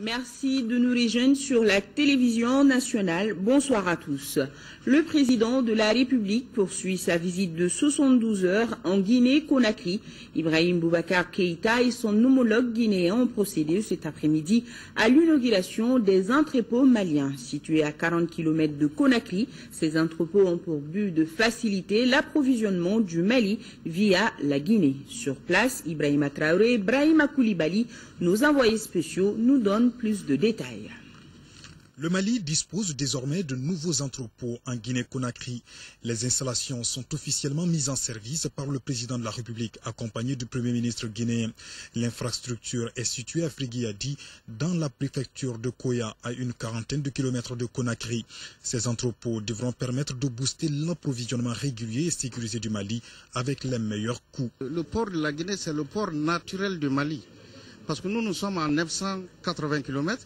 Merci de nous rejoindre sur la télévision nationale. Bonsoir à tous. Le président de la République poursuit sa visite de 72 heures en Guinée-Conakry. Ibrahim Boubacar Keïta et son homologue guinéen ont procédé cet après-midi à l'inauguration des entrepôts maliens. Situés à 40 km de Conakry, ces entrepôts ont pour but de faciliter l'approvisionnement du Mali via la Guinée. Sur place, Ibrahima Traoré et Brahima Koulibaly, nos envoyés spéciaux, nous donnent plus de détails. Le Mali dispose désormais de nouveaux entrepôts en Guinée-Conakry. Les installations sont officiellement mises en service par le président de la République, accompagné du Premier ministre guinéen. L'infrastructure est située à Friguiadi, dans la préfecture de Koya, à une quarantaine de kilomètres de Conakry. Ces entrepôts devront permettre de booster l'approvisionnement régulier et sécurisé du Mali avec les meilleurs coûts. Le port de la Guinée, c'est le port naturel du Mali. Parce que nous sommes à 980 km.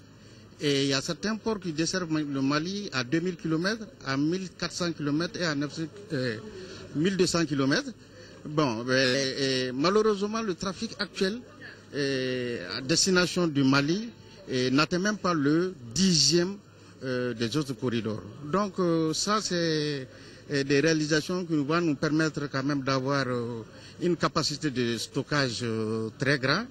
Et il y a certains ports qui desservent le Mali à 2000 km, à 1400 km et à 1200 km. Bon, malheureusement, le trafic actuel à destination du Mali n'atteint même pas le 10e des autres corridors. Donc ça, c'est des réalisations qui vont nous permettre quand même d'avoir une capacité de stockage très grande.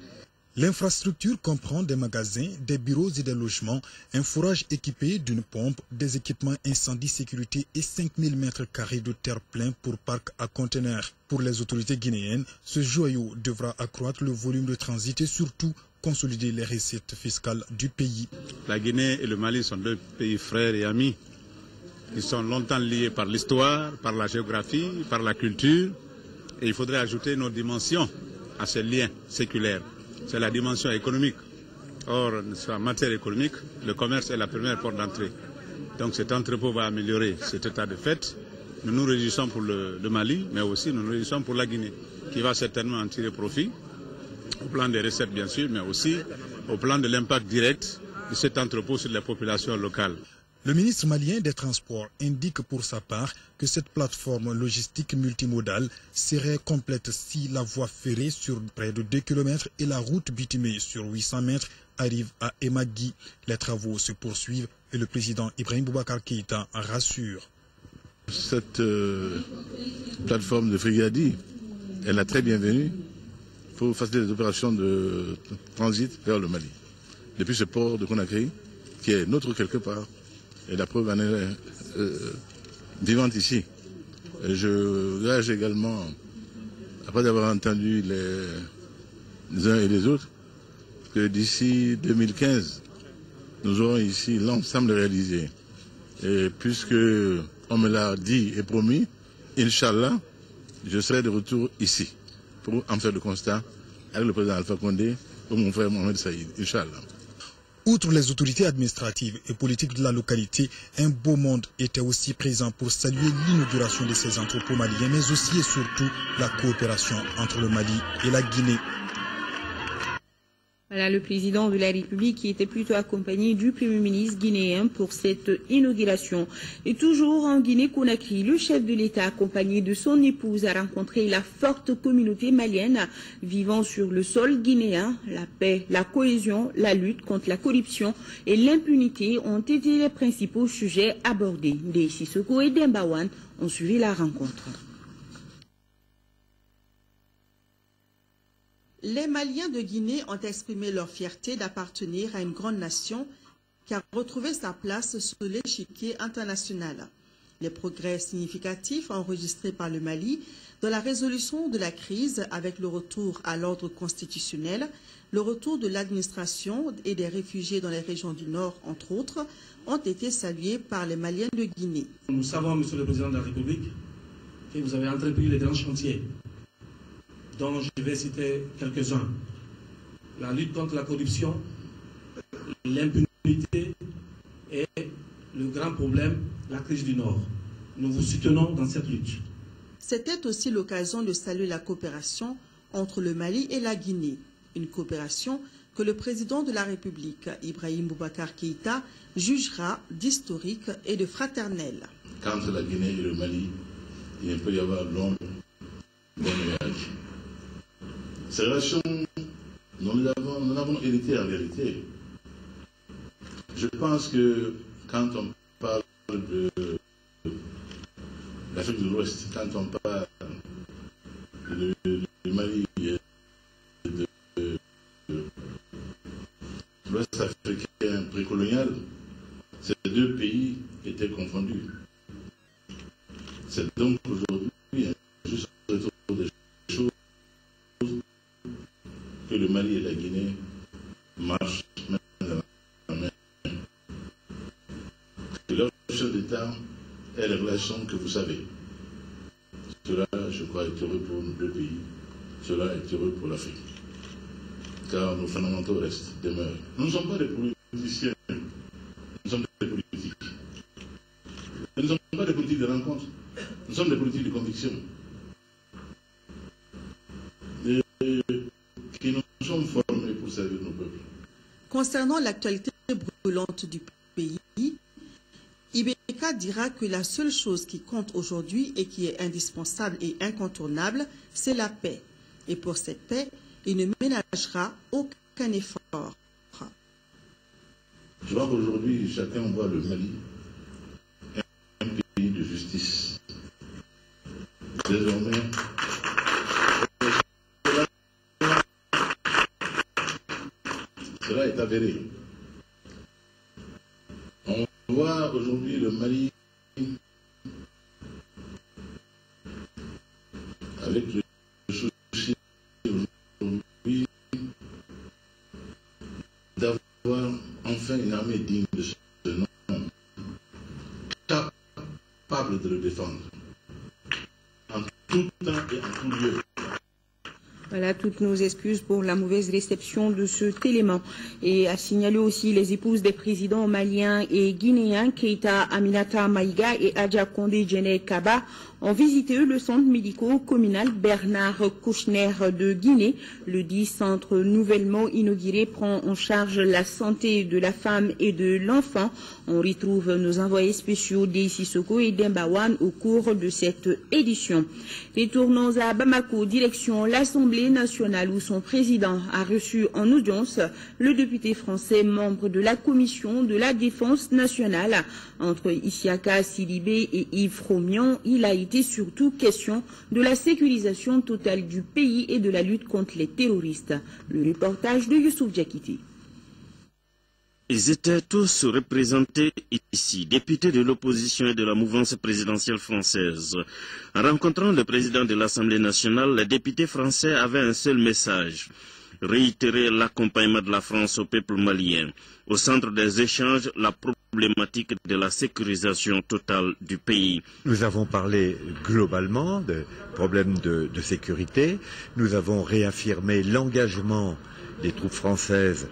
L'infrastructure comprend des magasins, des bureaux et des logements, un forage équipé d'une pompe, des équipements incendie sécurité et 5000 mètres carrés de terre plein pour parc à conteneurs. Pour les autorités guinéennes, ce joyau devra accroître le volume de transit et surtout consolider les recettes fiscales du pays. La Guinée et le Mali sont deux pays frères et amis. Ils sont longtemps liés par l'histoire, par la géographie, par la culture. Et il faudrait ajouter nos dimensions à ces liens séculaires. C'est la dimension économique. Or, en matière économique, le commerce est la première porte d'entrée. Donc cet entrepôt va améliorer cet état de fait. Nous nous réjouissons pour le Mali, mais aussi nous nous réjouissons pour la Guinée, qui va certainement en tirer profit, au plan des recettes bien sûr, mais aussi au plan de l'impact direct de cet entrepôt sur les populations locales. Le ministre malien des Transports indique pour sa part que cette plateforme logistique multimodale serait complète si la voie ferrée sur près de 2 km et la route bitumée sur 800 mètres arrive à Emagui. Les travaux se poursuivent et le président Ibrahim Boubacar Keïta rassure. Cette plateforme de Friguiadi est la très bienvenue pour faciliter les opérations de transit vers le Mali. Depuis ce port de Conakry, qui est notre quelque part, et la preuve en est vivante ici. Et je gage également, après avoir entendu les uns et les autres, que d'ici 2015, nous aurons ici l'ensemble réalisé. Et puisque on me l'a dit et promis, Inch'Allah, je serai de retour ici pour en faire le constat avec le président Alpha Condé ou mon frère Mohamed Saïd, Inch'Allah. Outre les autorités administratives et politiques de la localité, un beau monde était aussi présent pour saluer l'inauguration de ces entrepôts maliens, mais aussi et surtout la coopération entre le Mali et la Guinée. Voilà le président de la République qui était plutôt accompagné du Premier ministre guinéen pour cette inauguration. Et toujours en Guinée-Conakry, le chef de l'État accompagné de son épouse a rencontré la forte communauté malienne vivant sur le sol guinéen. La paix, la cohésion, la lutte contre la corruption et l'impunité ont été les principaux sujets abordés. Des Sissoko et Dembawan ont suivi la rencontre. Les Maliens de Guinée ont exprimé leur fierté d'appartenir à une grande nation qui a retrouvé sa place sur l'échiquier international. Les progrès significatifs enregistrés par le Mali dans la résolution de la crise avec le retour à l'ordre constitutionnel, le retour de l'administration et des réfugiés dans les régions du Nord, entre autres, ont été salués par les Maliens de Guinée. Nous savons, Monsieur le Président de la République, que vous avez entrepris les grands chantiers, dont je vais citer quelques-uns. La lutte contre la corruption, l'impunité et le grand problème, la crise du Nord. Nous vous soutenons dans cette lutte. C'était aussi l'occasion de saluer la coopération entre le Mali et la Guinée. Une coopération que le président de la République, Ibrahim Boubacar Keïta, jugera d'historique et de fraternelle. Entre la Guinée et le Mali, il peut y avoir l'ombre d'un nuage. Ces relations, nous en avons hérité en vérité Je pense que quand on parle de l'Afrique de l'Ouest, quand on parle du Mali, de l'Ouest africain précolonial, ces deux pays étaient confondus. C'est donc aujourd'hui un juste retour des choses que le Mali et la Guinée marchent main dans la main. Et leur chef d'État est la relation que vous savez. Cela, je crois, est heureux pour nos deux pays. Cela est heureux pour l'Afrique. Car nos fondamentaux restent, demeurent. Nous ne sommes pas des politiciens. Nous sommes des politiques. Nous ne sommes pas des politiques de rencontre. Nous sommes des politiques de conviction. Et qui nous sommes formés pour servir nos peuples. Concernant l'actualité brûlante du pays, Ibeka dira que la seule chose qui compte aujourd'hui et qui est indispensable et incontournable, c'est la paix. Et pour cette paix, il ne ménagera aucun effort. Je vois qu'aujourd'hui, chacun voit le Mali un pays de justice. Désormais, cela est avéré. On voit aujourd'hui le Mali avec le souci aujourd'hui d'avoir enfin une armée digne de ce nom, capable de le défendre en tout temps et en tout lieu. Voilà, toutes nos excuses pour la mauvaise réception de cet élément. Et à signaler aussi les épouses des présidents maliens et guinéens, Keita Aminata Maïga et Adja Condé Djene Kaba, ont visité le centre médico-communal Bernard Kouchner de Guinée. Le dit centre nouvellement inauguré prend en charge la santé de la femme et de l'enfant. On retrouve nos envoyés spéciaux Deïssi Soko et Dembawan au cours de cette édition. Retournons à Bamako, direction l'Assemblée nationale où son président a reçu en audience le député français membre de la Commission de la Défense nationale. Entre Isiaka Sidibé et Yves Fromion, il a été surtout question de la sécurisation totale du pays et de la lutte contre les terroristes. Le reportage de Youssouf Diakité. Ils étaient tous représentés ici, députés de l'opposition et de la mouvance présidentielle française. En rencontrant le président de l'Assemblée nationale, les députés français avaient un seul message: réitérer l'accompagnement de la France au peuple malien. Au centre des échanges, la problématique de la sécurisation totale du pays. Nous avons parlé globalement de problèmes de sécurité. Nous avons réaffirmé l'engagement des troupes françaises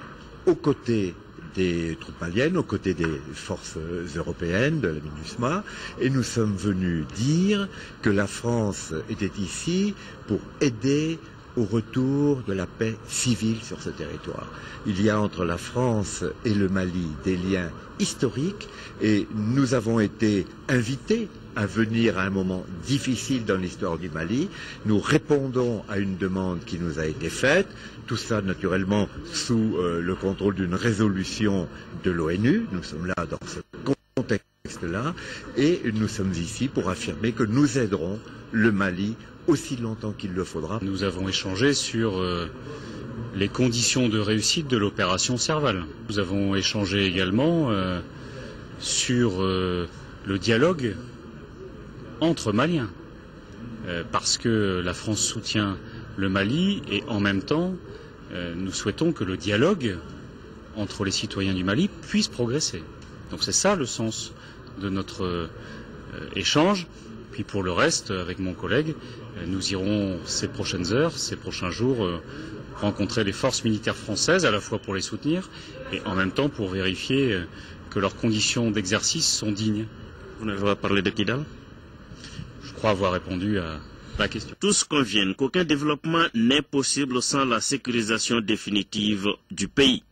aux côtés des troupes maliennes, aux côtés des forces européennes, de la MINUSMA, et nous sommes venus dire que la France était ici pour aider au retour de la paix civile sur ce territoire. Il y a entre la France et le Mali des liens historiques et nous avons été invités à venir à un moment difficile dans l'histoire du Mali. Nous répondons à une demande qui nous a été faite, tout ça naturellement sous le contrôle d'une résolution de l'ONU. Nous sommes là dans ce contexte-là et nous sommes ici pour affirmer que nous aiderons le Mali aussi longtemps qu'il le faudra. Nous avons échangé sur les conditions de réussite de l'opération Serval. Nous avons échangé également sur le dialogue entre Maliens, parce que la France soutient le Mali et en même temps nous souhaitons que le dialogue entre les citoyens du Mali puisse progresser. Donc c'est ça le sens de notre échange. Puis pour le reste, avec mon collègue, nous irons ces prochaines heures, ces prochains jours, rencontrer les forces militaires françaises, à la fois pour les soutenir et en même temps pour vérifier que leurs conditions d'exercice sont dignes. Vous n'avez pas parlé de Kidal ? Je crois avoir répondu à la question. Tous conviennent qu'aucun développement n'est possible sans la sécurisation définitive du pays.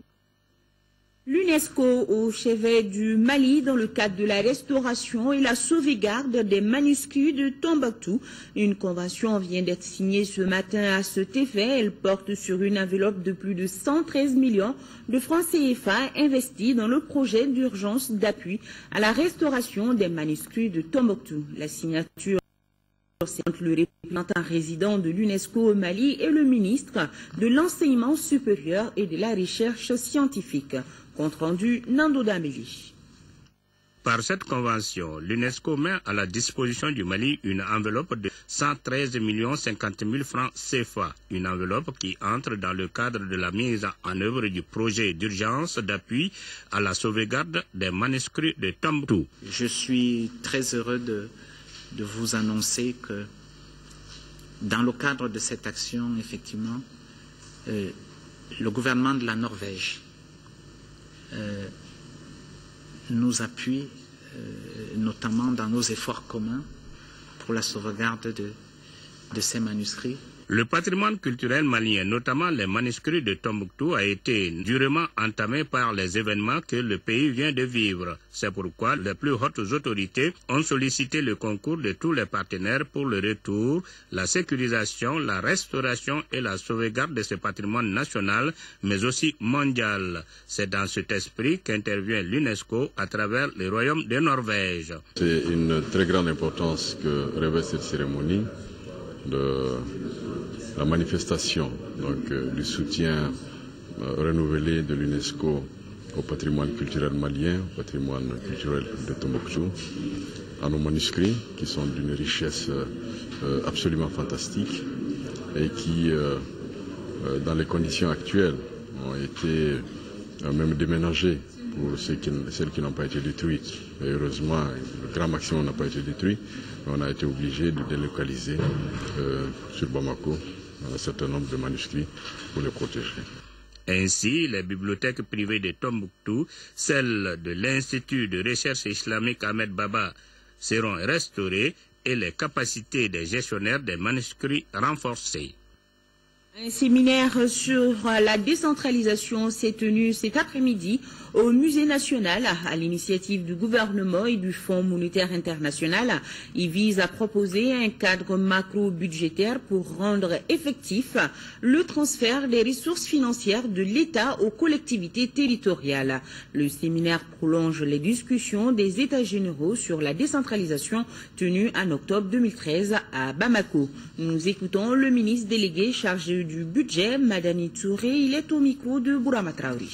L'UNESCO au chevet du Mali dans le cadre de la restauration et la sauvegarde des manuscrits de Tombouctou. Une convention vient d'être signée ce matin à cet effet. Elle porte sur une enveloppe de plus de 113 millions de francs CFA investis dans le projet d'urgence d'appui à la restauration des manuscrits de Tombouctou. La signature entre le représentant résident de l'UNESCO au Mali et le ministre de l'Enseignement supérieur et de la Recherche scientifique. Compte rendu Nando Dameli. Par cette convention, l'UNESCO met à la disposition du Mali une enveloppe de 113 50 000 francs CFA, une enveloppe qui entre dans le cadre de la mise en œuvre du projet d'urgence d'appui à la sauvegarde des manuscrits de Tombouctou. Je suis très heureux de vous annoncer que dans le cadre de cette action, effectivement, le gouvernement de la Norvège nous appuie notamment dans nos efforts communs pour la sauvegarde de ces manuscrits. Le patrimoine culturel malien, notamment les manuscrits de Tombouctou, a été durement entamé par les événements que le pays vient de vivre. C'est pourquoi les plus hautes autorités ont sollicité le concours de tous les partenaires pour le retour, la sécurisation, la restauration et la sauvegarde de ce patrimoine national, mais aussi mondial. C'est dans cet esprit qu'intervient l'UNESCO à travers le Royaume de Norvège. C'est une très grande importance que revêt cette cérémonie de la manifestation du soutien renouvelé de l'UNESCO au patrimoine culturel malien, au patrimoine culturel de Tombouctou, à nos manuscrits qui sont d'une richesse absolument fantastique et qui, dans les conditions actuelles, ont été même déménagés pour celles qui n'ont pas été détruites. Et heureusement, le grand maximum n'a pas été détruit, mais on a été obligé de délocaliser sur Bamako un certain nombre de manuscrits pour les protéger. Ainsi, les bibliothèques privées de Tombouctou, celles de l'Institut de recherche islamique Ahmed Baba, seront restaurées et les capacités des gestionnaires des manuscrits renforcées. Un séminaire sur la décentralisation s'est tenu cet après-midi au Musée national à l'initiative du gouvernement et du Fonds monétaire international. Il vise à proposer un cadre macro-budgétaire pour rendre effectif le transfert des ressources financières de l'État aux collectivités territoriales. Le séminaire prolonge les discussions des États généraux sur la décentralisation tenus en octobre 2013 à Bamako. Nous écoutons le ministre délégué chargé du budget, Madani Touré. Il est au micro de Bourama Traoré.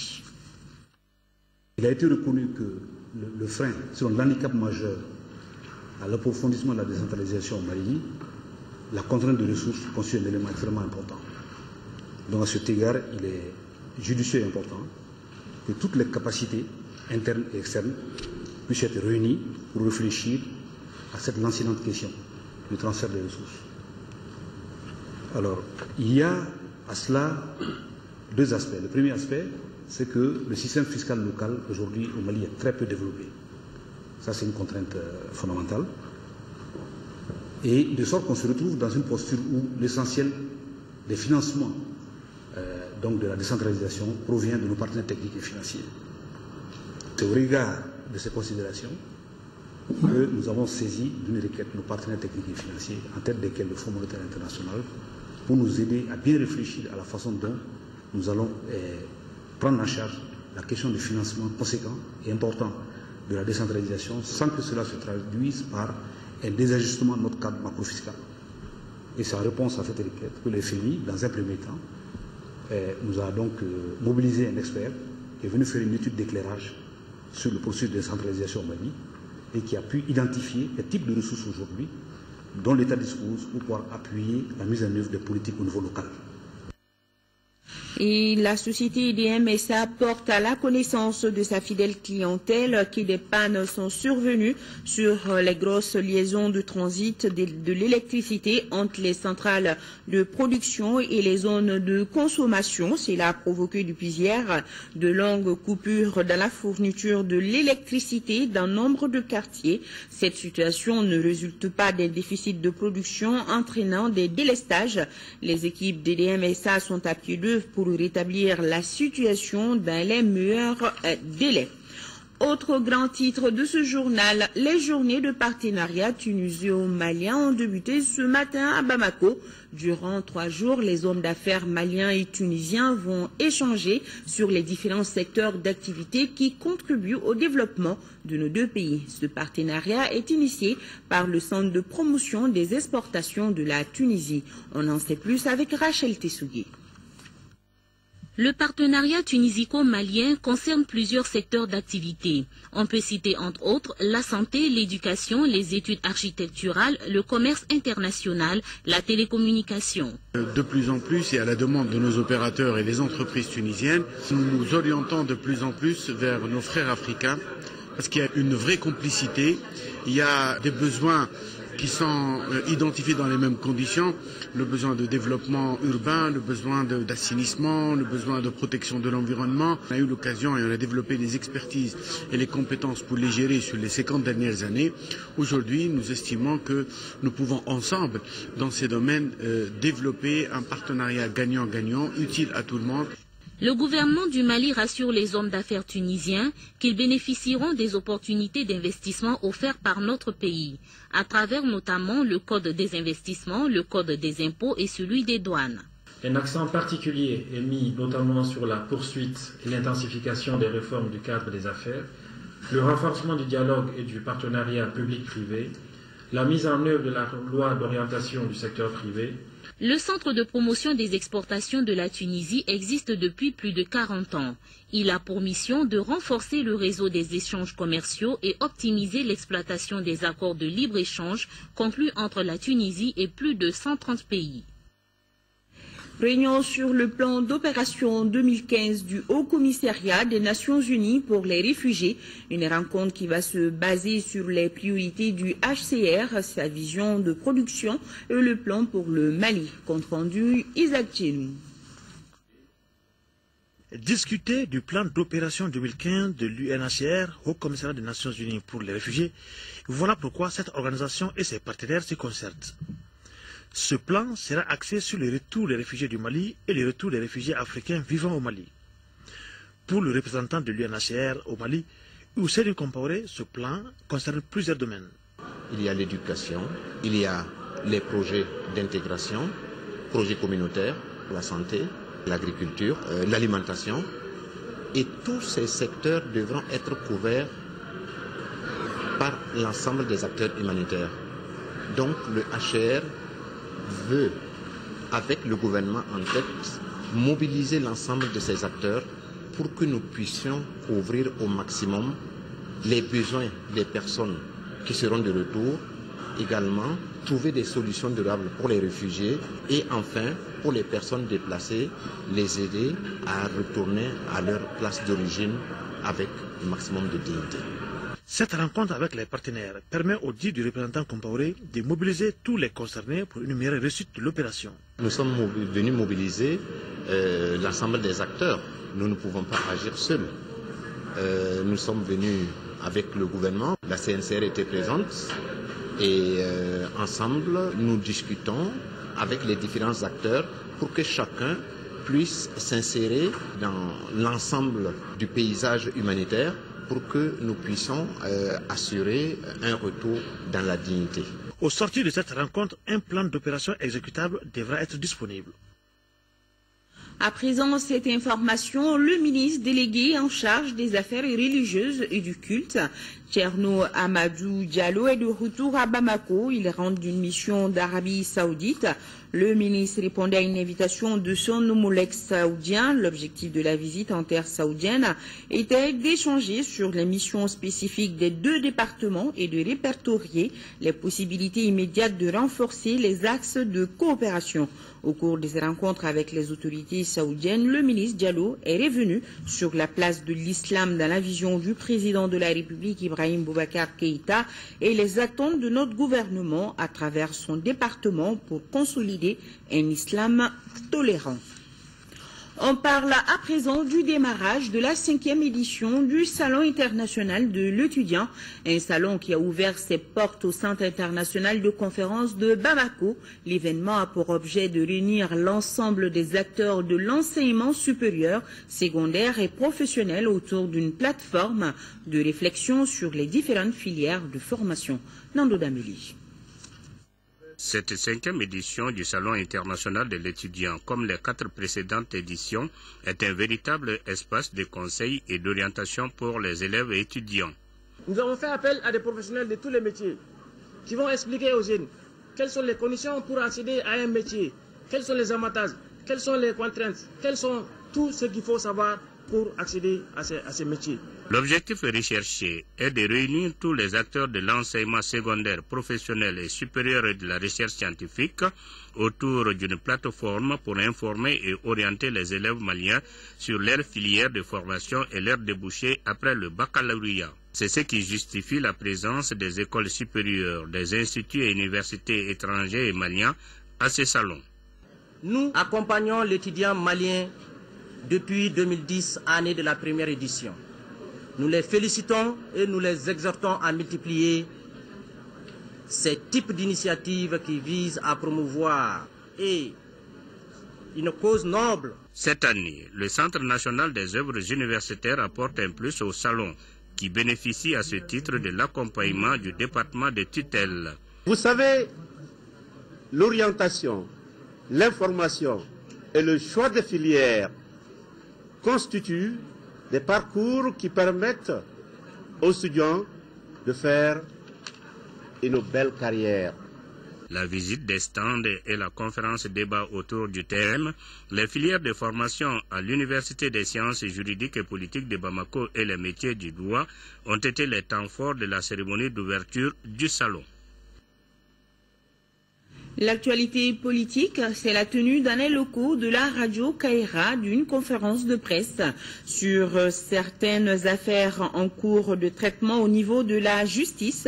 Il a été reconnu que le frein sur l'handicap majeur à l'approfondissement de la décentralisation au Mali, la contrainte de ressources constitue un élément extrêmement important. Donc à cet égard, il est judicieux et important que toutes les capacités internes et externes puissent être réunies pour réfléchir à cette lancinante question du transfert des ressources. Alors, il y a à cela deux aspects. Le premier aspect, c'est que le système fiscal local aujourd'hui au Mali est très peu développé. Ça, c'est une contrainte fondamentale. Et de sorte qu'on se retrouve dans une posture où l'essentiel des financements donc de la décentralisation provient de nos partenaires techniques et financiers. C'est au regard de ces considérations que nous avons saisi d'une requête de nos partenaires techniques et financiers, en tête desquels le Fonds monétaire international, pour nous aider à bien réfléchir à la façon dont nous allons prendre en charge la question du financement conséquent et important de la décentralisation sans que cela se traduise par un désajustement de notre cadre macro-fiscal. Et c'est en réponse à cette requête que le FMI, dans un premier temps, nous a donc mobilisé un expert qui est venu faire une étude d'éclairage sur le processus de décentralisation au Mali et qui a pu identifier les types de ressources aujourd'hui dont l'État dispose pour pouvoir appuyer la mise en œuvre des politiques au niveau local. Et la société IDM SA porte à la connaissance de sa fidèle clientèle que des pannes sont survenues sur les grosses liaisons de transit de l'électricité entre les centrales de production et les zones de consommation. Cela a provoqué depuis hier de longues coupures dans la fourniture de l'électricité dans nombre de quartiers. Cette situation ne résulte pas des déficits de production entraînant des délestages. Les équipes d'IDM SA sont à pied d'œuvre pour pour rétablir la situation dans les meilleurs délais. Autre grand titre de ce journal, les journées de partenariat tunisio-malien ont débuté ce matin à Bamako. Durant 3 jours, les hommes d'affaires maliens et tunisiens vont échanger sur les différents secteurs d'activité qui contribuent au développement de nos deux pays. Ce partenariat est initié par le Centre de promotion des exportations de la Tunisie. On en sait plus avec Rachel Tessougui. Le partenariat tunisico-malien concerne plusieurs secteurs d'activité. On peut citer entre autres la santé, l'éducation, les études architecturales, le commerce international, la télécommunication. De plus en plus, et à la demande de nos opérateurs et des entreprises tunisiennes, nous nous orientons de plus en plus vers nos frères africains parce qu'il y a une vraie complicité, il y a des besoins qui sont identifiés dans les mêmes conditions, le besoin de développement urbain, le besoin d'assainissement, le besoin de protection de l'environnement. On a eu l'occasion et on a développé les expertises et les compétences pour les gérer sur les 50 dernières années. Aujourd'hui, nous estimons que nous pouvons ensemble, dans ces domaines, développer un partenariat gagnant-gagnant, utile à tout le monde. Le gouvernement du Mali rassure les hommes d'affaires tunisiens qu'ils bénéficieront des opportunités d'investissement offertes par notre pays, à travers notamment le Code des investissements, le Code des impôts et celui des douanes. Un accent particulier est mis notamment sur la poursuite et l'intensification des réformes du cadre des affaires, le renforcement du dialogue et du partenariat public-privé, la mise en œuvre de la loi d'orientation du secteur privé. Le Centre de promotion des exportations de la Tunisie existe depuis plus de 40 ans. Il a pour mission de renforcer le réseau des échanges commerciaux et optimiser l'exploitation des accords de libre-échange conclus entre la Tunisie et plus de 130 pays. Réunion sur le plan d'opération 2015 du Haut Commissariat des Nations Unies pour les réfugiés. Une rencontre qui va se baser sur les priorités du HCR, sa vision de production et le plan pour le Mali. Compte rendu Isaac Tchenou. Discuter du plan d'opération 2015 de l'UNHCR, Haut Commissariat des Nations Unies pour les réfugiés, voilà pourquoi cette organisation et ses partenaires se concertent. Ce plan sera axé sur le retour des réfugiés du Mali et le retour des réfugiés africains vivant au Mali. Pour le représentant de l'UNHCR au Mali, Ousseynou Compaoré, ce plan concerne plusieurs domaines. Il y a l'éducation, il y a les projets d'intégration, projets communautaires, la santé, l'agriculture, l'alimentation. Et tous ces secteurs devront être couverts par l'ensemble des acteurs humanitaires. Donc le HCR veut, avec le gouvernement en tête, mobiliser l'ensemble de ces acteurs pour que nous puissions couvrir au maximum les besoins des personnes qui seront de retour, également trouver des solutions durables pour les réfugiés et enfin, pour les personnes déplacées, les aider à retourner à leur place d'origine avec le maximum de dignité. Cette rencontre avec les partenaires permet au dit du représentant Compaoré de mobiliser tous les concernés pour une meilleure réussite de l'opération. Nous sommes venus mobiliser l'ensemble des acteurs. Nous ne pouvons pas agir seuls. Nous sommes venus avec le gouvernement. La CNCR était présente et ensemble nous discutons avec les différents acteurs pour que chacun puisse s'insérer dans l'ensemble du paysage humanitaire pour que nous puissions assurer un retour dans la dignité. Au sortir de cette rencontre, un plan d'opération exécutable devra être disponible. À présent, cette information, le ministre délégué en charge des affaires religieuses et du culte, Thierno Amadou Diallo, est de retour à Bamako. Il rentre d'une mission d'Arabie Saoudite. Le ministre répondait à une invitation de son homologue saoudien. L'objectif de la visite en terre saoudienne était d'échanger sur les missions spécifiques des deux départements et de répertorier les possibilités immédiates de renforcer les axes de coopération. Au cours des rencontres avec les autorités saoudiennes, le ministre Diallo est revenu sur la place de l'islam dans la vision du président de la République Ibrahim Boubacar Keïta et les attentes de notre gouvernement à travers son département pour consolider un islam tolérant. On parle à présent du démarrage de la 5e édition du Salon international de l'étudiant, un salon qui a ouvert ses portes au Centre international de conférences de Bamako. L'événement a pour objet de réunir l'ensemble des acteurs de l'enseignement supérieur, secondaire et professionnel autour d'une plateforme de réflexion sur les différentes filières de formation. Nando Dameli. Cette 5e édition du Salon international de l'étudiant, comme les 4 précédentes éditions, est un véritable espace de conseil et d'orientation pour les élèves et étudiants. Nous avons fait appel à des professionnels de tous les métiers qui vont expliquer aux jeunes quelles sont les conditions pour accéder à un métier, quels sont les avantages, quelles sont les contraintes, quels sont tout ce qu'il faut savoir pour accéder à ces métiers. L'objectif recherché est de réunir tous les acteurs de l'enseignement secondaire, professionnel et supérieur et de la recherche scientifique autour d'une plateforme pour informer et orienter les élèves maliens sur leurs filières de formation et leurs débouchés après le baccalauréat. C'est ce qui justifie la présence des écoles supérieures, des instituts et universités étrangers et maliens à ce salon. Nous accompagnons l'étudiant malien depuis 2010, année de la première édition. Nous les félicitons et nous les exhortons à multiplier ces types d'initiatives qui visent à promouvoir une cause noble. Cette année, le Centre national des œuvres universitaires apporte un plus au salon qui bénéficie à ce titre de l'accompagnement du département de tutelle. Vous savez, l'orientation, l'information et le choix des filières constituent des parcours qui permettent aux étudiants de faire une belle carrière. La visite des stands et la conférence débat autour du thème, les filières de formation à l'Université des sciences juridiques et politiques de Bamako et les métiers du droit ont été les temps forts de la cérémonie d'ouverture du salon. L'actualité politique, c'est la tenue dans les locaux de la radio Kaira d'une conférence de presse sur certaines affaires en cours de traitement au niveau de la justice.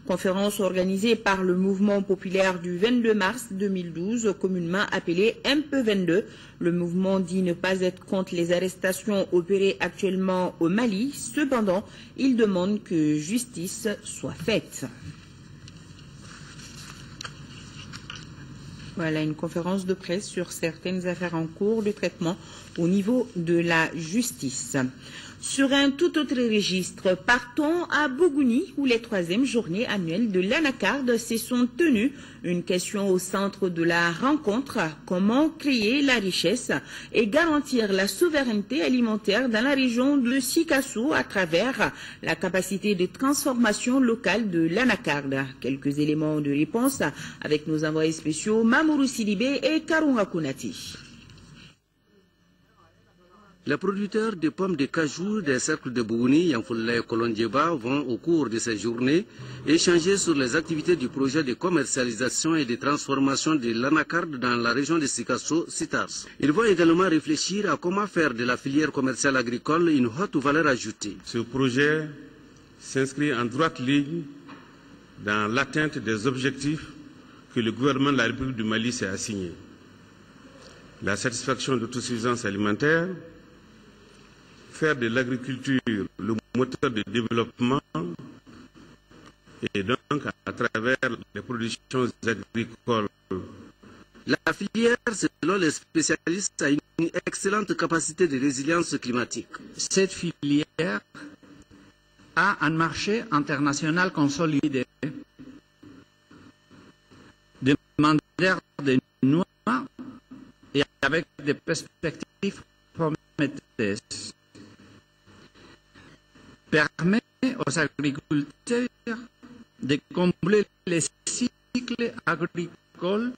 Conférence organisée par le mouvement populaire du 22 mars 2012, communément appelé MP22. Le mouvement dit ne pas être contre les arrestations opérées actuellement au Mali. Cependant, il demande que justice soit faite. Voilà une conférence de presse sur certaines affaires en cours de traitement au niveau de la justice. Sur un tout autre registre, partons à Bougouni où les 3e journées annuelles de l'Anacard se sont tenues. Une question au centre de la rencontre, comment créer la richesse et garantir la souveraineté alimentaire dans la région de Sikasso à travers la capacité de transformation locale de l'Anacard. Quelques éléments de réponse avec nos envoyés spéciaux Mamourou Sidibé et Karunga Kounati. Les producteurs de pommes de cajou des cercles de Bougouni, Yanfoula et Kolondjeba vont au cours de ces journées échanger sur les activités du projet de commercialisation et de transformation de l'Anacard dans la région de Sikasso, Sitars. Ils vont également réfléchir à comment faire de la filière commerciale agricole une haute valeur ajoutée. Ce projet s'inscrit en droite ligne dans l'atteinte des objectifs que le gouvernement de la République du Mali s'est assigné. La satisfaction de l'autosuffisance alimentaire, faire de l'agriculture le moteur de développement et donc à travers les productions agricoles. La filière, selon les spécialistes, a une excellente capacité de résilience climatique. Cette filière a un marché international consolidé, demandeur de noix et avec des perspectives prometteuses. Permet aux agriculteurs de combler les cycles agricoles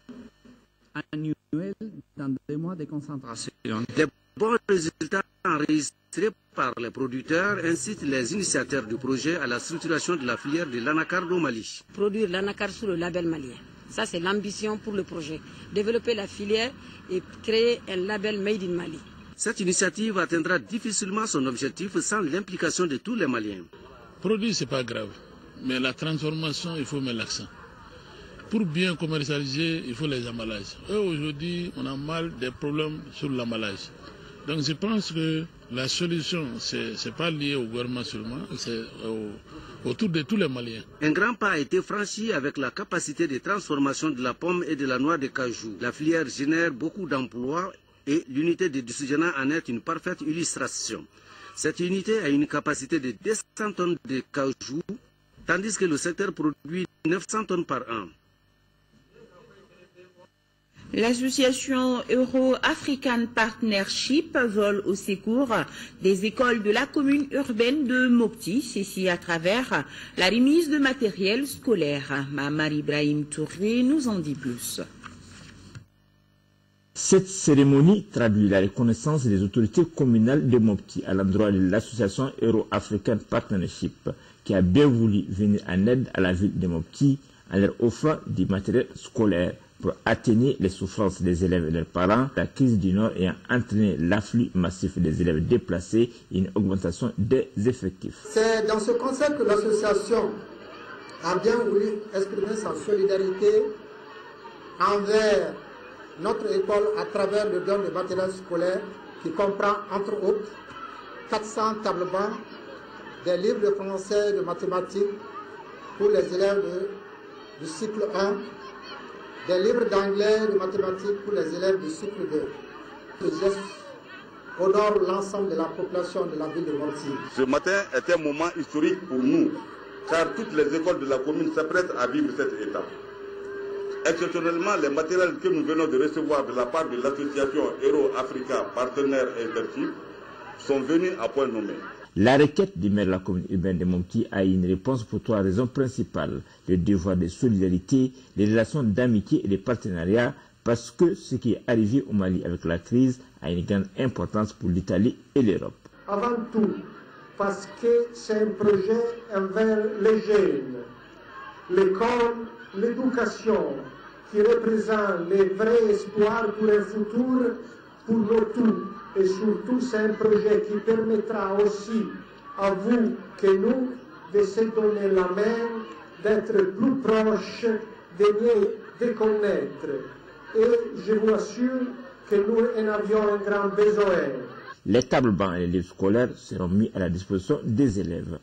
annuels dans des mois de concentration. Les bons résultats enregistrés par les producteurs incitent les initiateurs du projet à la structuration de la filière de l'Anacard au Mali. Produire l'Anacard sous le label malien. Ça, c'est l'ambition pour le projet. Développer la filière et créer un label Made in Mali. Cette initiative atteindra difficilement son objectif sans l'implication de tous les Maliens. Produire, ce n'est pas grave, mais la transformation, il faut mettre l'accent. Pour bien commercialiser, il faut les emballages. Aujourd'hui, on a mal des problèmes sur l'emballage. Donc je pense que la solution, ce n'est pas lié au gouvernement seulement, c'est autour de tous les Maliens. Un grand pas a été franchi avec la capacité de transformation de la pomme et de la noix de cajou. La filière génère beaucoup d'emplois et l'unité de Dusujana en est une parfaite illustration. Cette unité a une capacité de 200 tonnes de cajou, tandis que le secteur produit 900 tonnes par an. L'association Euro-African Partnership vole au secours des écoles de la commune urbaine de Mopti, ceci à travers la remise de matériel scolaire. Mamar Ibrahim Touré nous en dit plus. Cette cérémonie traduit la reconnaissance des autorités communales de Mopti à l'endroit de l'association Euro-African Partnership qui a bien voulu venir en aide à la ville de Mopti en leur offrant du matériel scolaire pour atténuer les souffrances des élèves et leurs parents, la crise du Nord ayant entraîné l'afflux massif des élèves déplacés et une augmentation des effectifs. C'est dans ce concept que l'association a bien voulu exprimer sa solidarité envers notre école à travers le don de matériel scolaire qui comprend entre autres 400 tables bancs, des livres de français et de mathématiques pour les élèves du cycle 1, des livres d'anglais et de mathématiques pour les élèves du cycle 2. Ce geste honore l'ensemble de la population de la ville de Mopti. Ce matin est un moment historique pour nous, car toutes les écoles de la commune s'apprêtent à vivre cette étape. Exceptionnellement, les matériels que nous venons de recevoir de la part de l'association Euro-Africa Partenaires et Interchief sont venus à point nommé. La requête du maire de la commune urbaine de Mopti a une réponse pour 3 raisons principales. Le devoir de solidarité, les relations d'amitié et de partenariat, parce que ce qui est arrivé au Mali avec la crise a une grande importance pour l'Italie et l'Europe. Avant tout, parce que c'est un projet envers les jeunes, l'école, l'éducation, qui représentent les vrais espoirs pour un futur pour nous tous. Et surtout, c'est un projet qui permettra aussi à vous que nous de se donner la main, d'être plus proches, de mieux de connaître. Et je vous assure que nous en avions un grand besoin. Les tables bancs et les livres scolaires seront mis à la disposition des élèves.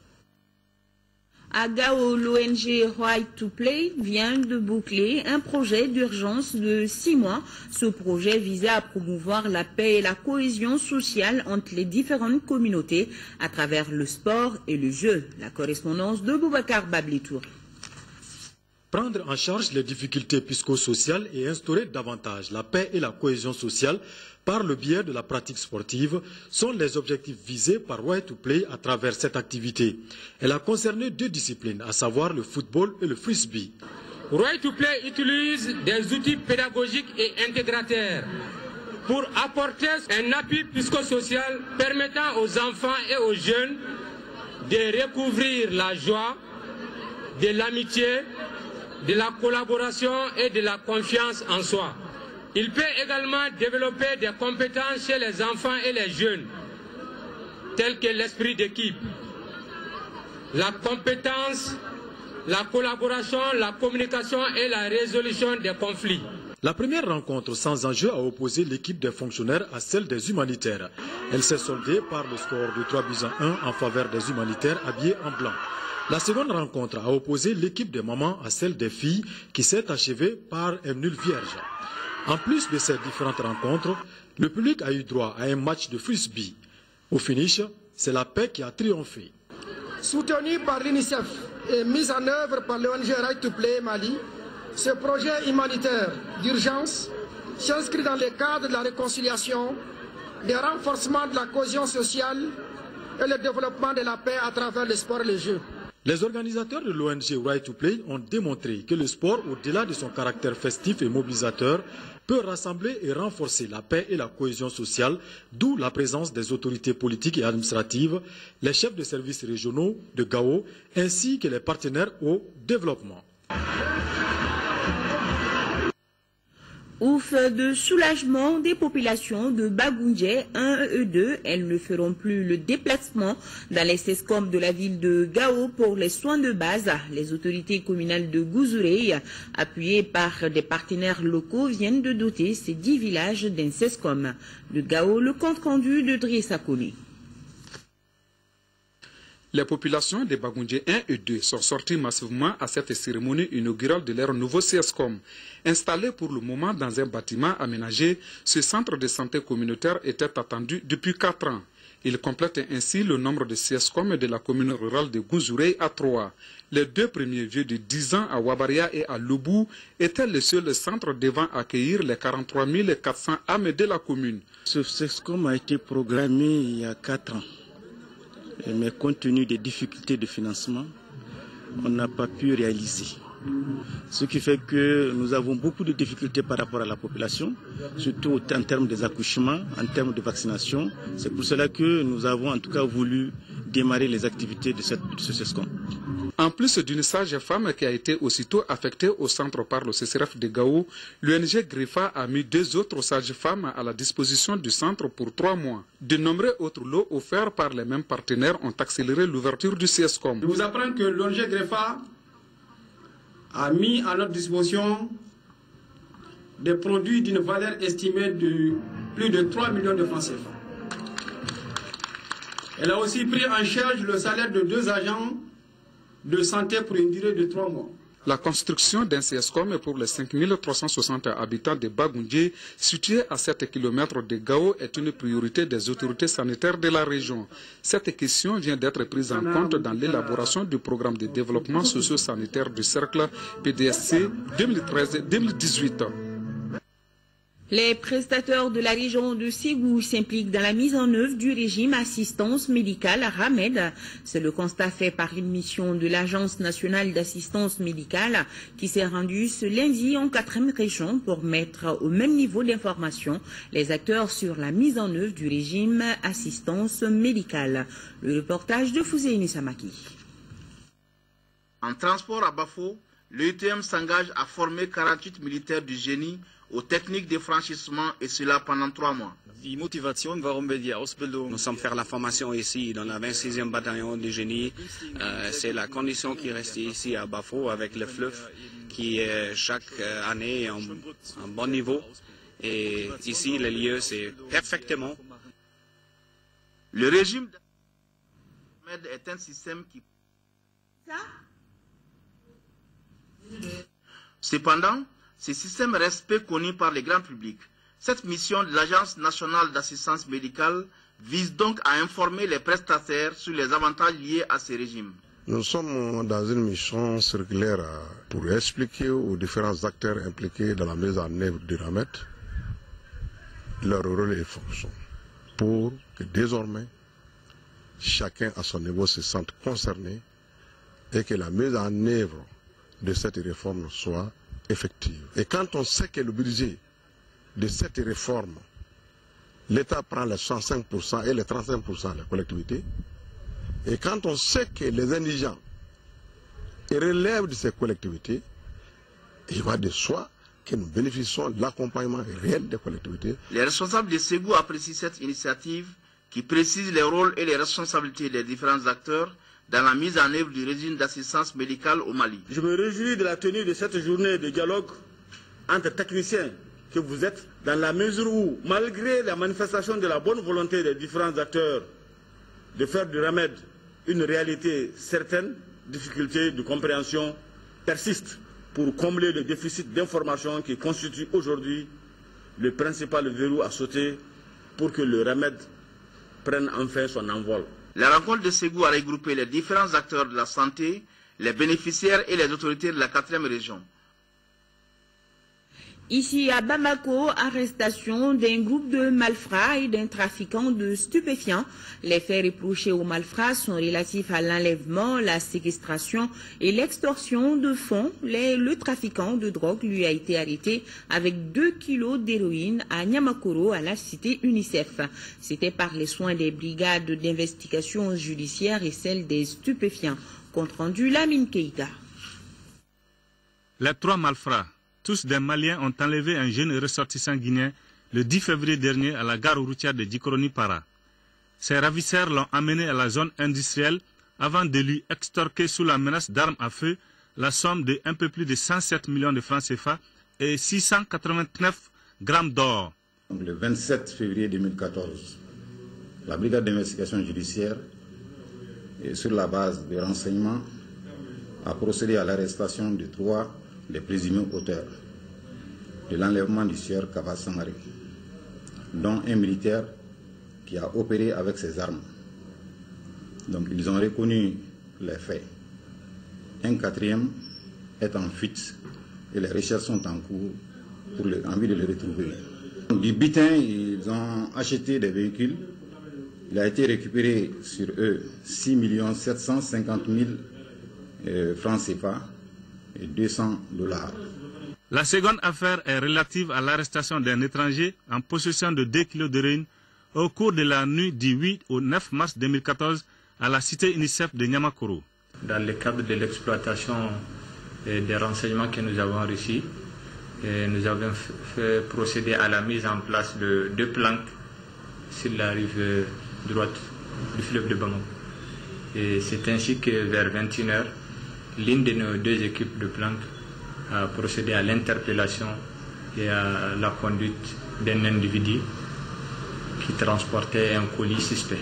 À Gao, l'ONG Right to Play vient de boucler un projet d'urgence de 6 mois. Ce projet visait à promouvoir la paix et la cohésion sociale entre les différentes communautés à travers le sport et le jeu. La correspondance de Boubacar Bablitour. Prendre en charge les difficultés psychosociales et instaurer davantage la paix et la cohésion sociale par le biais de la pratique sportive sont les objectifs visés par Right to Play à travers cette activité. Elle a concerné 2 disciplines, à savoir le football et le frisbee. Right to Play utilise des outils pédagogiques et intégrateurs pour apporter un appui psychosocial permettant aux enfants et aux jeunes de recouvrir la joie, de l'amitié, de la collaboration et de la confiance en soi. Il peut également développer des compétences chez les enfants et les jeunes, telles que l'esprit d'équipe, la compétence, la collaboration, la communication et la résolution des conflits. La première rencontre sans enjeu a opposé l'équipe des fonctionnaires à celle des humanitaires. Elle s'est soldée par le score de 3-1 en faveur des humanitaires habillés en blanc. La seconde rencontre a opposé l'équipe des mamans à celle des filles qui s'est achevée par un nul vierge. En plus de ces différentes rencontres, le public a eu droit à un match de frisbee. Au finish, c'est la paix qui a triomphé. Soutenu par l'UNICEF et mis en œuvre par l'ONG Right to Play Mali, ce projet humanitaire d'urgence s'inscrit dans le cadre de la réconciliation, du renforcement de la cohésion sociale et le développement de la paix à travers le sport et le jeu. Les organisateurs de l'ONG Right to Play ont démontré que le sport, au-delà de son caractère festif et mobilisateur, peut rassembler et renforcer la paix et la cohésion sociale, d'où la présence des autorités politiques et administratives, les chefs de services régionaux de Gao, ainsi que les partenaires au développement. Ouf de soulagement des populations de Bagoundje 1 et 2. Elles ne feront plus le déplacement dans les SESCOM de la ville de Gao pour les soins de base. Les autorités communales de Gouzourey, appuyées par des partenaires locaux, viennent de doter ces 10 villages d'un SESCOM. De Gao, le compte rendu de Driessa Koli. Les populations des Bagoundje 1 et 2 sont sorties massivement à cette cérémonie inaugurale de leur nouveau CSCOM. Installé pour le moment dans un bâtiment aménagé, ce centre de santé communautaire était attendu depuis 4 ans. Il complète ainsi le nombre de CSCOM de la commune rurale de Gouzourey à 3. Les 2 premiers vieux de 10 ans à Wabaria et à Loubou étaient les seuls centres devant accueillir les 43 400 âmes de la commune. Ce CSCOM a été programmé il y a 4 ans. Mais compte tenu des difficultés de financement, on n'a pas pu réaliser. Ce qui fait que nous avons beaucoup de difficultés par rapport à la population, surtout en termes des accouchements, en termes de vaccination. C'est pour cela que nous avons en tout cas voulu démarrer les activités de ce CESCOM. En plus d'une sage-femme qui a été aussitôt affectée au centre par le CCRF de Gao, l'ONG GRIFA a mis 2 autres sages-femmes à la disposition du centre pour 3 mois. De nombreux autres lots offerts par les mêmes partenaires ont accéléré l'ouverture du CSCOM. Je vous apprends que l'ONG GRIFA a mis à notre disposition des produits d'une valeur estimée de plus de 3 millions de francs CFA. Elle a aussi pris en charge le salaire de 2 agents de santé pour une durée de 3 mois. La construction d'un CSCOM pour les 5360 habitants de Bagoundje, situé à 7 km de Gao, est une priorité des autorités sanitaires de la région. Cette question vient d'être prise en compte dans l'élaboration du programme de développement socio-sanitaire du cercle PDSC 2013-2018. Les prestataires de la région de Ségou s'impliquent dans la mise en œuvre du régime assistance médicale à Ramed. C'est le constat fait par une mission de l'Agence nationale d'assistance médicale qui s'est rendue ce lundi en 4e région pour mettre au même niveau d'information les acteurs sur la mise en œuvre du régime assistance médicale. Le reportage de Fouséini Samaki. En transport à Bafo, l'UTM s'engage à former 48 militaires du génie aux techniques de franchissement et cela pendant 3 mois. Nous sommes faire la formation ici dans la 26e bataillon du génie. C'est la condition qui reste ici à Bafo avec le fleuve qui est chaque année en bon niveau. Et ici, le lieu, c'est parfaitement. Le régime est un système qui... Cependant, ce système reste peu connu par le grand public. Cette mission de l'Agence nationale d'assistance médicale vise donc à informer les prestataires sur les avantages liés à ce régime. Nous sommes dans une mission circulaire pour expliquer aux différents acteurs impliqués dans la mise en œuvre du RAMED leur rôle et fonction, pour que désormais chacun à son niveau se sente concerné et que la mise en œuvre de cette réforme soit effective. Et quand on sait que le budget de cette réforme, l'État prend les 65% et les 35% des collectivités, et quand on sait que les indigents relèvent de ces collectivités, il va de soi que nous bénéficions de l'accompagnement réel des collectivités. Les responsables de Ségou apprécient cette initiative qui précise les rôles et les responsabilités des différents acteurs dans la mise en œuvre du régime d'assistance médicale au Mali. Je me réjouis de la tenue de cette journée de dialogue entre techniciens que vous êtes, dans la mesure où, malgré la manifestation de la bonne volonté des différents acteurs de faire du RAMED une réalité certaine, difficultés de compréhension persistent pour combler le déficit d'information qui constitue aujourd'hui le principal verrou à sauter pour que le RAMED prenne enfin son envol. La rencontre de Ségou a regroupé les différents acteurs de la santé, les bénéficiaires et les autorités de la 4e région. Ici à Bamako, arrestation d'un groupe de malfrats et d'un trafiquant de stupéfiants. Les faits reprochés aux malfrats sont relatifs à l'enlèvement, la séquestration et l'extorsion de fonds. Le trafiquant de drogue lui a été arrêté avec 2 kilos d'héroïne à Nyamakoro, à la cité UNICEF. C'était par les soins des brigades d'investigation judiciaire et celles des stupéfiants. Compte rendu Lamine Keïta. Les 3 malfrats tous des Maliens, ont enlevé un jeune ressortissant guinéen le 10 février dernier à la gare routière de Djikoroni-Para. Ces ravisseurs l'ont amené à la zone industrielle avant de lui extorquer sous la menace d'armes à feu la somme de un peu plus de 107 millions de francs CFA et 689 grammes d'or. Le 27 février 2014, la brigade d'investigation judiciaire, sur la base des renseignements, a procédé à l'arrestation de 3 des présumés auteurs de l'enlèvement du sieur Kaba Sangaré, dont un militaire qui a opéré avec ses armes. Donc ils ont reconnu les faits. Un 4e est en fuite et les recherches sont en cours pour en vue de le retrouver. Du butin, ils ont acheté des véhicules. Il a été récupéré sur eux 6 750 000 francs CFA et 200 $. La seconde affaire est relative à l'arrestation d'un étranger en possession de 2 kilos d'héroïne au cours de la nuit du 8 au 9 mars 2014 à la cité UNICEF de Niamakuru. Dans le cadre de l'exploitation des renseignements que nous avons reçus, nous avons fait procéder à la mise en place de 2 planques sur la rive droite du fleuve de Bamako. Et c'est ainsi que vers 21h, l'une de nos 2 équipes de planques a procédé à l'interpellation et à la conduite d'un individu qui transportait un colis suspect.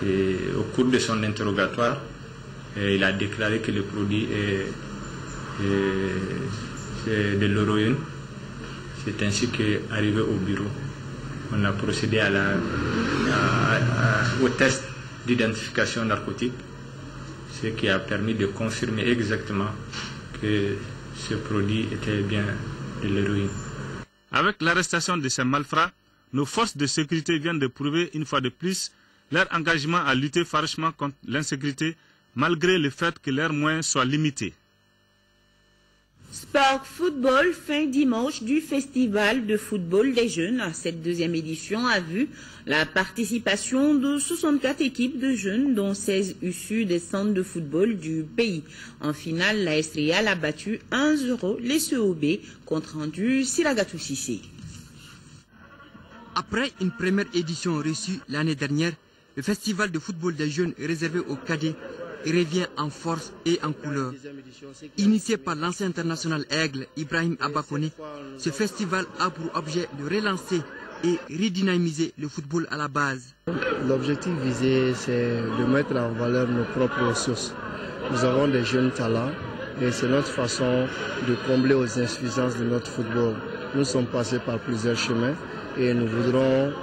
Et au cours de son interrogatoire, il a déclaré que le produit est de l'héroïne. C'est ainsi qu'arrivé au bureau, on a procédé au test d'identification narcotique, ce qui a permis de confirmer exactement que ce produit était bien de l'héroïne. Avec l'arrestation de ces malfrats, nos forces de sécurité viennent de prouver une fois de plus leur engagement à lutter farouchement contre l'insécurité, malgré le fait que leurs moyens soient limités. Sport football, fin dimanche du Festival de football des jeunes. Cette 2e édition a vu la participation de 64 équipes de jeunes, dont 16 issues des centres de football du pays. En finale, la l'AS Real a battu 1-0 les COB, compte rendu Siragatou Sissé. Après une première édition reçue l'année dernière, le Festival de football des jeunes réservé aux cadets revient en force et en couleur. Initié par l'ancien international Aigle Ibrahim Abakone, ce festival a pour objet de relancer et redynamiser le football à la base. L'objectif visé, c'est de mettre en valeur nos propres ressources. Nous avons des jeunes talents et c'est notre façon de combler aux insuffisances de notre football. Nous sommes passés par plusieurs chemins et nous voudrons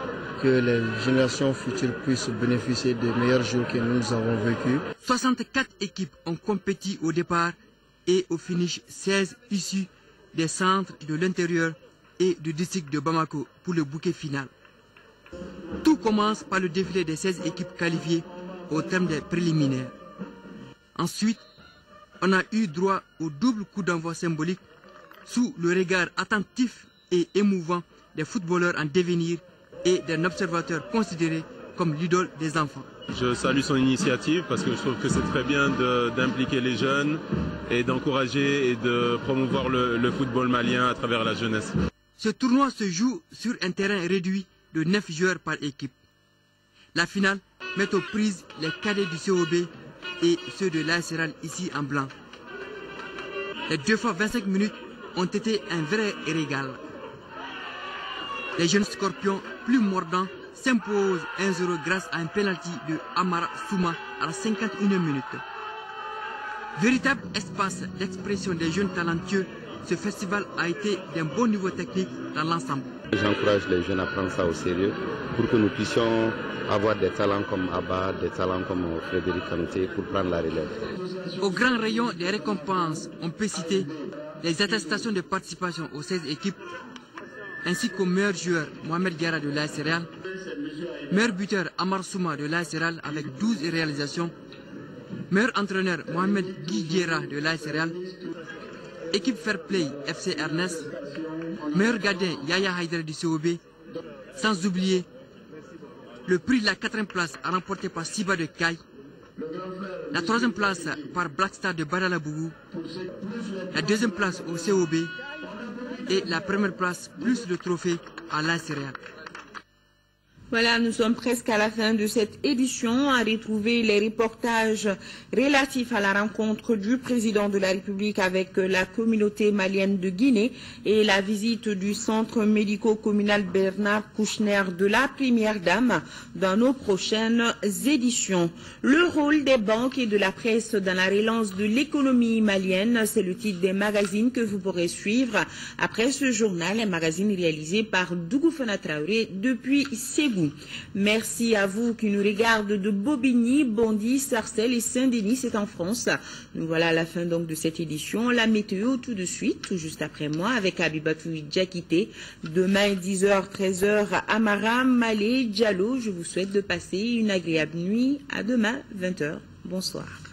que les générations futures puissent bénéficier des meilleurs jours que nous avons vécus. 64 équipes ont compéti au départ et au finish 16 issues des centres de l'intérieur et du district de Bamako pour le bouquet final. Tout commence par le défilé des 16 équipes qualifiées au terme des préliminaires. Ensuite, on a eu droit au double coup d'envoi symbolique sous le regard attentif et émouvant des footballeurs en devenir et d'un observateur considéré comme l'idole des enfants. Je salue son initiative parce que je trouve que c'est très bien d'impliquer les jeunes et d'encourager et de promouvoir le football malien à travers la jeunesse. Ce tournoi se joue sur un terrain réduit de 9 joueurs par équipe. La finale met aux prises les cadets du COB et ceux de l'AS Real ici en blanc. Les 2 fois 25 minutes ont été un vrai régal. Les jeunes scorpions plus mordants s'imposent 1-0 grâce à un penalty de Amara Souma à la 51e minute. Véritable espace d'expression des jeunes talentueux, ce festival a été d'un bon niveau technique dans l'ensemble. J'encourage les jeunes à prendre ça au sérieux pour que nous puissions avoir des talents comme Abba, des talents comme Frédéric Kanouté pour prendre la relève. Au grand rayon des récompenses, on peut citer les attestations de participation aux 16 équipes, ainsi qu'au meilleur joueur Mohamed Diarra de l'AS Real, meilleur buteur Amar Souma de l'AS Real avec 12 réalisations, meilleur entraîneur Mohamed Guiguera de l'AS Real, équipe Fair Play FC Ernest, meilleur gardien Yaya Haïdar du COB, sans oublier le prix de la 4e place remporté par Siba de Caille, La 3e place par Black Star de Badalabougou, la 2e place au COB et la 1re place plus le trophée à l'AS Real. Voilà, nous sommes presque à la fin de cette édition. À retrouver les reportages relatifs à la rencontre du président de la République avec la communauté malienne de Guinée et la visite du centre médico-communal Bernard Kouchner de la Première Dame dans nos prochaines éditions. Le rôle des banques et de la presse dans la relance de l'économie malienne, c'est le titre des magazines que vous pourrez suivre après ce journal, un magazine réalisé par Dougou Fana Traoré depuis Ségou. Merci à vous qui nous regardez de Bobigny, Bondy, Sarcelles et Saint-Denis, c'est en France. Nous voilà à la fin donc de cette édition. La météo tout de suite, tout juste après moi, avec Abibatou Djakité. Demain 10h, 13h, Amara, Malé, Diallo. Je vous souhaite de passer une agréable nuit. À demain, 20h. Bonsoir.